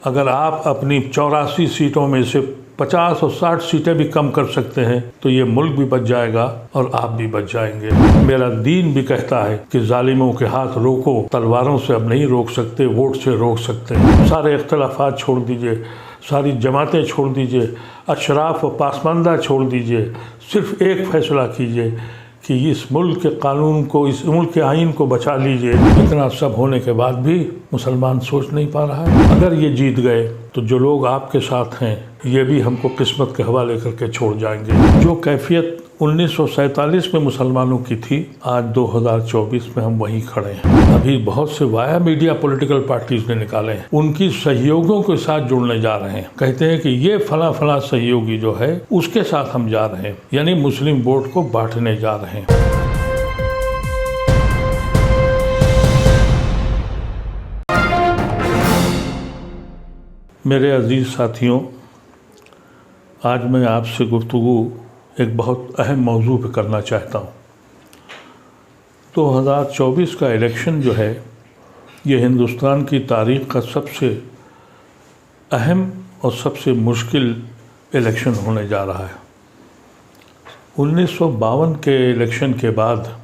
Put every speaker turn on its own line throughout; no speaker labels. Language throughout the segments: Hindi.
अगर आप अपनी 84 सीटों में से 50 और 60 सीटें भी कम कर सकते हैं तो ये मुल्क भी बच जाएगा और आप भी बच जाएंगे। मेरा दीन भी कहता है कि जालिमों के हाथ रोको, तलवारों से अब नहीं रोक सकते, वोट से रोक सकते हैं। सारे इख्तलाफात छोड़ दीजिए, सारी जमातें छोड़ दीजिए, अशराफ व पासमानदा छोड़ दीजिए, सिर्फ एक फैसला कीजिए कि इस मुल्क के कानून को, इस मुल्क के आइन को बचा लीजिए। इतना सब होने के बाद भी मुसलमान सोच नहीं पा रहा है। अगर ये जीत गए तो जो लोग आपके साथ हैं ये भी हमको किस्मत के हवाले करके छोड़ जाएंगे। जो कैफियत 1947 में मुसलमानों की थी, आज 2024 में हम वहीं खड़े हैं। अभी बहुत से वाया मीडिया पॉलिटिकल पार्टीज ने निकाले हैं, उनकी सहयोगियों के साथ जुड़ने जा रहे हैं। कहते हैं कि ये फला फला सहयोगी जो है उसके साथ हम जा रहे हैं, यानी मुस्लिम वोट को बांटने जा रहे हैं। मेरे अजीज साथियों, आज मैं आपसे गुफ्तगू एक बहुत अहम मौजू पर करना चाहता हूँ। 2024 का इलेक्शन जो है ये हिंदुस्तान की तारीख़ का सबसे अहम और सबसे मुश्किल इलेक्शन होने जा रहा है। 1952 के इलेक्शन के बाद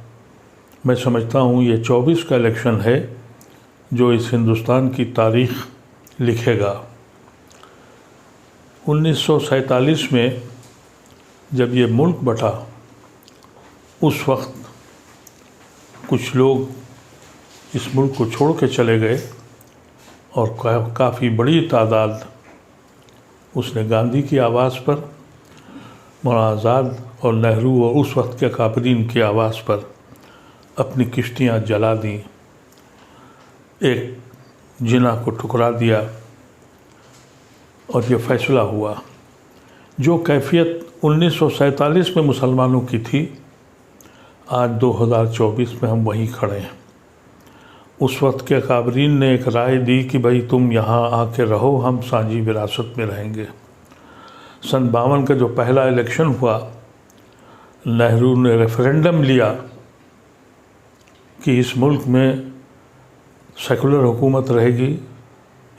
मैं समझता हूँ ये 24 का इलेक्शन है जो इस हिंदुस्तान की तारीख़ लिखेगा। 1947 में जब ये मुल्क बटा, उस वक्त कुछ लोग इस मुल्क को छोड़ के चले गए और काफ़ी बड़ी तादाद उसने गांधी की आवाज़ पर, मौलाना आज़ाद और नेहरू और उस वक्त के काबरीन की आवाज़ पर अपनी किश्तियाँ जला दी, एक जिना को ठुकरा दिया और ये फ़ैसला हुआ। जो कैफियत 1947 में मुसलमानों की थी, आज 2024 में हम वहीं खड़े हैं। उस वक्त के काबरीन ने एक राय दी कि भाई तुम यहाँ आके रहो, हम साझी विरासत में रहेंगे। सन 52 का जो पहला इलेक्शन हुआ, नेहरू ने रेफरेंडम लिया कि इस मुल्क में सेकुलर हुकूमत रहेगी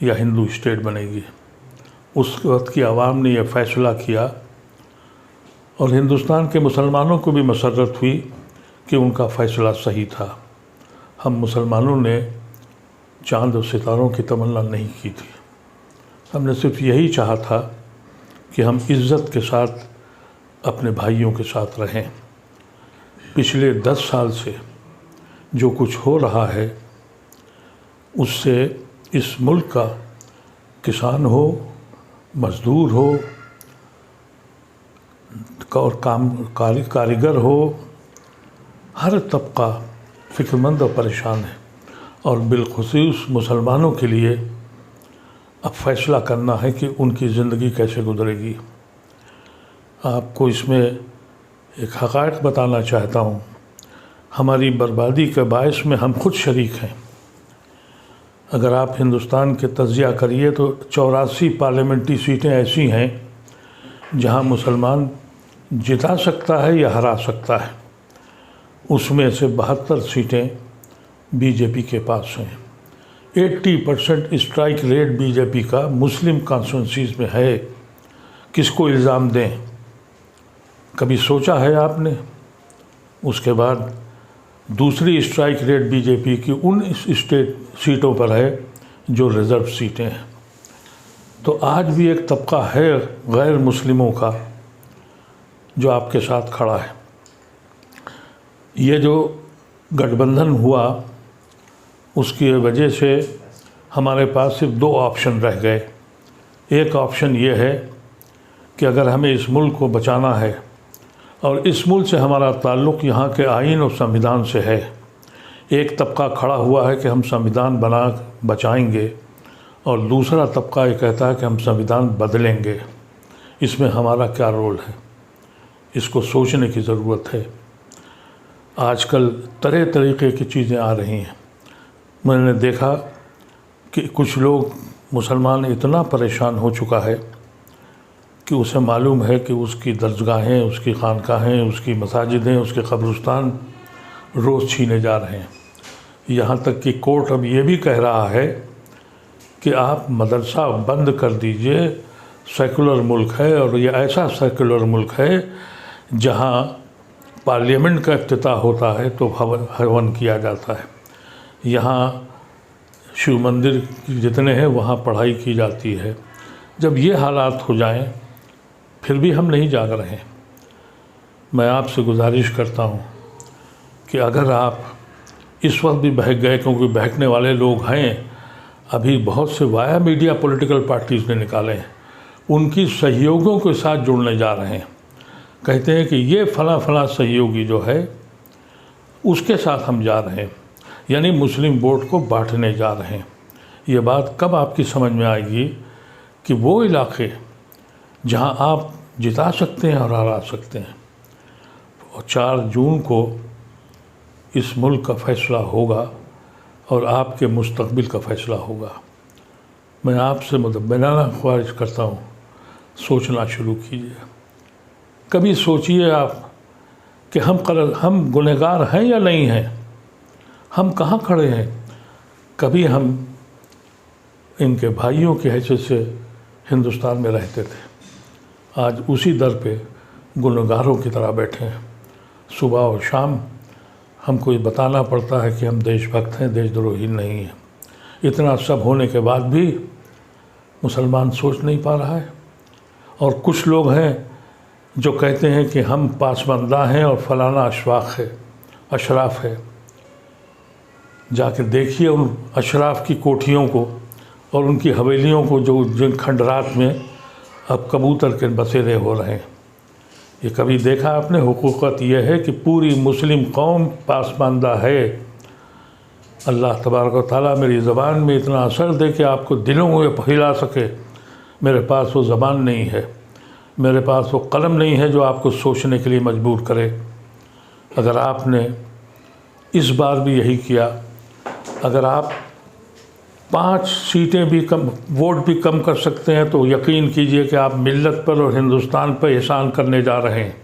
या हिंदू स्टेट बनेगी। उस वक्त की आवाम ने यह फ़ैसला किया और हिंदुस्तान के मुसलमानों को भी मसर्रत हुई कि उनका फ़ैसला सही था। हम मुसलमानों ने चाँद और सितारों की तमन्ना नहीं की थी, हमने सिर्फ यही चाहा था कि हम इज़्ज़त के साथ अपने भाइयों के साथ रहें। पिछले 10 साल से जो कुछ हो रहा है उससे इस मुल्क का किसान हो, मज़दूर हो और कारीगर हो, हर तबका फ़िक्रमंद और परेशान है। और बिलख़ुसूस मुसलमानों के लिए अब फ़ैसला करना है कि उनकी ज़िंदगी कैसे गुजरेगी। आपको इसमें एक हक़ाइक़ बताना चाहता हूँ। हमारी बर्बादी के बायस में हम खुद शरीक हैं। अगर आप हिंदुस्तान के तज़िया करिए तो 84 पार्लियामेंट्री सीटें ऐसी हैं जहां मुसलमान जिता सकता है या हरा सकता है। उसमें से 72 सीटें बीजेपी के पास हैं। 80% स्ट्राइक रेट बीजेपी का मुस्लिम कॉन्स्टिट्यूंसीज़ में है। किसको इल्ज़ाम दें, कभी सोचा है आपने? उसके बाद दूसरी स्ट्राइक रेट बीजेपी की उन स्टेट सीटों पर है जो रिज़र्व सीटें हैं। तो आज भी एक तबका है गैर मुस्लिमों का जो आपके साथ खड़ा है। ये जो गठबंधन हुआ उसकी वजह से हमारे पास सिर्फ 2 ऑप्शन रह गए। एक ऑप्शन ये है कि अगर हमें इस मुल्क को बचाना है और इस मुल्क से हमारा ताल्लुक़ यहाँ के आइन और संविधान से है, एक तबका खड़ा हुआ है कि हम संविधान बना बचाएंगे और दूसरा तबका ये कहता है कि हम संविधान बदलेंगे। इसमें हमारा क्या रोल है, इसको सोचने की ज़रूरत है। आजकल तरह तरीक़े की चीज़ें आ रही हैं। मैंने देखा कि कुछ लोग, मुसलमान इतना परेशान हो चुका है कि उसे मालूम है कि उसकी दरगाहें, उसकी खानकाहें, उसकी मसाजिदें, उसके कब्रिस्तान रोज़ छीने जा रहे हैं। यहाँ तक कि कोर्ट अब ये भी कह रहा है कि आप मदरसा बंद कर दीजिए, सेकुलर मुल्क है और ये ऐसा सेकुलर मुल्क है जहाँ पार्लियामेंट का इफ्तिताह होता है तो हवन किया जाता है, यहाँ शिव मंदिर जितने हैं वहाँ पढ़ाई की जाती है। जब ये हालात हो जाएं फिर भी हम नहीं जाग रहे हैं। मैं आपसे गुजारिश करता हूँ कि अगर आप इस वक्त भी बहक गए, क्योंकि बहकने वाले लोग हैं, अभी बहुत से वाया मीडिया पॉलिटिकल पार्टीज़ ने निकाले हैं, उनकी सहयोगियों के साथ जुड़ने जा रहे हैं। कहते हैं कि ये फला सहयोगी जो है उसके साथ हम जा रहे हैं, यानी मुस्लिम वोट को बांटने जा रहे हैं। ये बात कब आपकी समझ में आएगी कि वो इलाके जहां आप जिता सकते हैं और हरा सकते हैं, और 4 जून को इस मुल्क का फ़ैसला होगा और आपके मुस्तकबिल का फ़ैसला होगा। मैं आपसे मुतब्बिनाना ख्वाहिश करता हूँ, सोचना शुरू कीजिए। कभी सोचिए आप कि हम गुनहगार हैं या नहीं हैं, हम कहाँ खड़े हैं। कभी हम इनके भाइयों की हैसियत से हिंदुस्तान में रहते थे, आज उसी दर पे गुनहगारों की तरह बैठे हैं। सुबह और शाम हमको ये बताना पड़ता है कि हम देशभक्त हैं, देशद्रोही नहीं हैं। इतना सब होने के बाद भी मुसलमान सोच नहीं पा रहा है। और कुछ लोग हैं जो कहते हैं कि हम पासमंदा हैं और फलाना अशराफ है। जाके देखिए उन अशराफ की कोठियों को और उनकी हवेलियों को, जो जिन खंडरात में अब कबूतर के बसेरे हो रहे हैं। ये कभी देखा आपने? हुकूकत यह है कि पूरी मुस्लिम कौम पासमानदा है। अल्लाह तबारक व तआला मेरी ज़बान में इतना असर दे कि आपको दिलों में हिला सके। मेरे पास वो ज़बान नहीं है, मेरे पास वो कलम नहीं है जो आपको सोचने के लिए मजबूर करे। अगर आपने इस बार भी यही किया, अगर आप 5 सीटें भी कम, वोट भी कम कर सकते हैं, तो यकीन कीजिए कि आप मिल्लत पर और हिंदुस्तान पर एहसान करने जा रहे हैं।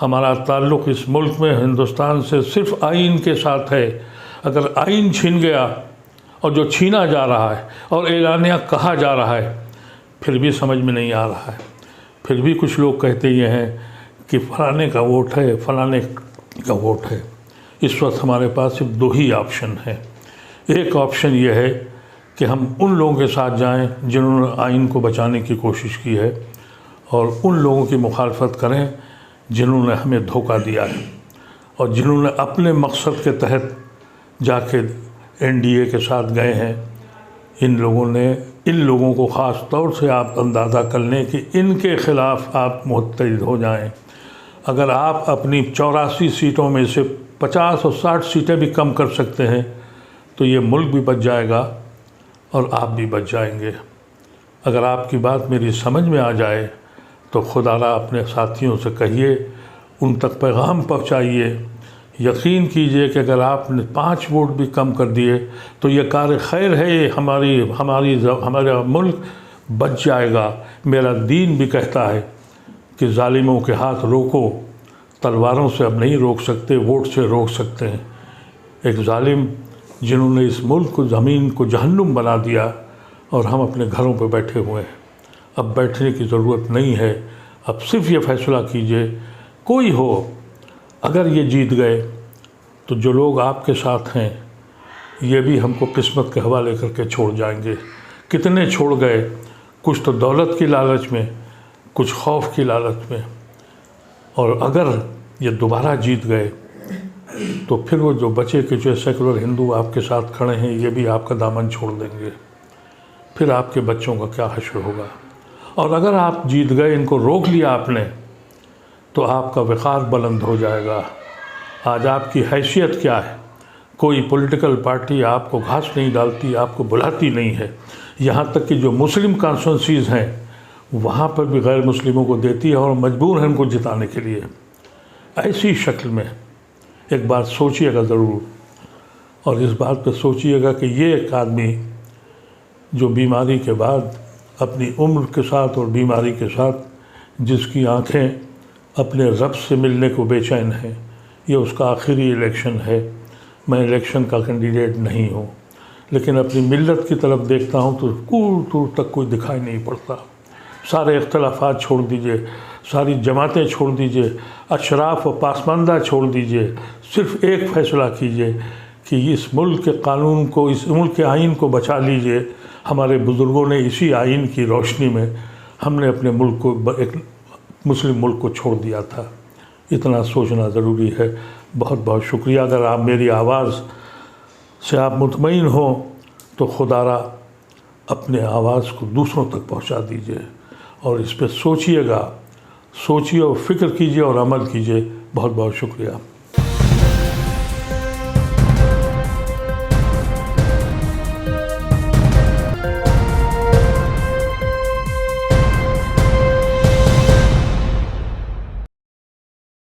हमारा ताल्लुक़ इस मुल्क में हिंदुस्तान से सिर्फ़ आइन के साथ है। अगर आइन छीन गया, और जो छीना जा रहा है और एलानिया कहा जा रहा है, फिर भी समझ में नहीं आ रहा है। फिर भी कुछ लोग कहते ये हैं कि फलाने का वोट है, फलाने का वोट है। इस वक्त हमारे पास सिर्फ 2 ही ऑप्शन हैं। एक ऑप्शन ये है कि हम उन लोगों के साथ जाएं जिन्होंने आइन को बचाने की कोशिश की है, और उन लोगों की मुखालफत करें जिन्होंने हमें धोखा दिया है और जिन्होंने अपने मकसद के तहत जाके एनडीए के साथ गए हैं। इन लोगों को ख़ास तौर से आप अंदाज़ा कर लें कि इनके ख़िलाफ़ आप मुत्तहिद हो जाएं। अगर आप अपनी 84 सीटों में से 50 और 60 सीटें भी कम कर सकते हैं, तो ये मुल्क भी बच जाएगा और आप भी बच जाएंगे। अगर आपकी बात मेरी समझ में आ जाए तो खुदारा अपने साथियों से कहिए, उन तक पैगाम पहुँचाइए। यकीन कीजिए कि अगर आपने 5 वोट भी कम कर दिए तो ये कार खैर है, ये हमारा मुल्क बच जाएगा। मेरा दीन भी कहता है कि जालिमों के हाथ रोको, तलवारों से अब नहीं रोक सकते, वोट से रोक सकते हैं। एक जालिम जिन्होंने इस मुल्क को, ज़मीन को जहन्नुम बना दिया, और हम अपने घरों पर बैठे हुए हैं। अब बैठने की ज़रूरत नहीं है। अब सिर्फ ये फ़ैसला कीजिए, कोई हो, अगर ये जीत गए तो जो लोग आपके साथ हैं ये भी हमको किस्मत के हवाले करके छोड़ जाएंगे। कितने छोड़ गए, कुछ तो दौलत की लालच में, कुछ खौफ की लालच में। और अगर ये दोबारा जीत गए तो फिर वो जो बचे के जो सेकुलर हिंदू आपके साथ खड़े हैं, ये भी आपका दामन छोड़ देंगे। फिर आपके बच्चों का क्या हश्र होगा। और अगर आप जीत गए, इनको रोक लिया आपने, तो आपका वक़ार बुलंद हो जाएगा। आज आपकी हैसियत क्या है? कोई पॉलिटिकल पार्टी आपको घास नहीं डालती, आपको बुलाती नहीं है। यहाँ तक कि जो मुस्लिम कॉन्स्टिट्यूंसीज़ हैं वहाँ पर भी गैर मुस्लिमों को देती है और मजबूर है उनको जिताने के लिए। ऐसी शक्ल में एक बात सोचिएगा ज़रूर, और इस बात पर सोचिएगा कि ये एक आदमी जो बीमारी के बाद अपनी उम्र के साथ और बीमारी के साथ जिसकी आँखें अपने रब से मिलने को बेचैन हैं, ये उसका आखिरी इलेक्शन है। मैं इलेक्शन का कैंडिडेट नहीं हूँ, लेकिन अपनी मिल्लत की तरफ देखता हूँ तो दूर दूर तक कोई दिखाई नहीं पड़ता। सारे इख्तलाफात छोड़ दीजिए, सारी जमातें छोड़ दीजिए, अशराफ व पासमानदा छोड़ दीजिए, सिर्फ़ एक फ़ैसला कीजिए कि इस मुल्क के कानून को, इस मुल्क के आइन को बचा लीजिए। हमारे बुज़ुर्गों ने इसी आइन की रोशनी में हमने अपने मुल्क को, एक मुस्लिम मुल्क को छोड़ दिया था। इतना सोचना ज़रूरी है। बहुत बहुत शुक्रिया। अगर आप मेरी आवाज़ से आप मुतमईन हो तो खुदारा अपने आवाज़ को दूसरों तक पहुंचा दीजिए और इस पर सोचिएगा, सोचिए और फ़िक्र कीजिए और अमल कीजिए। बहुत बहुत शुक्रिया।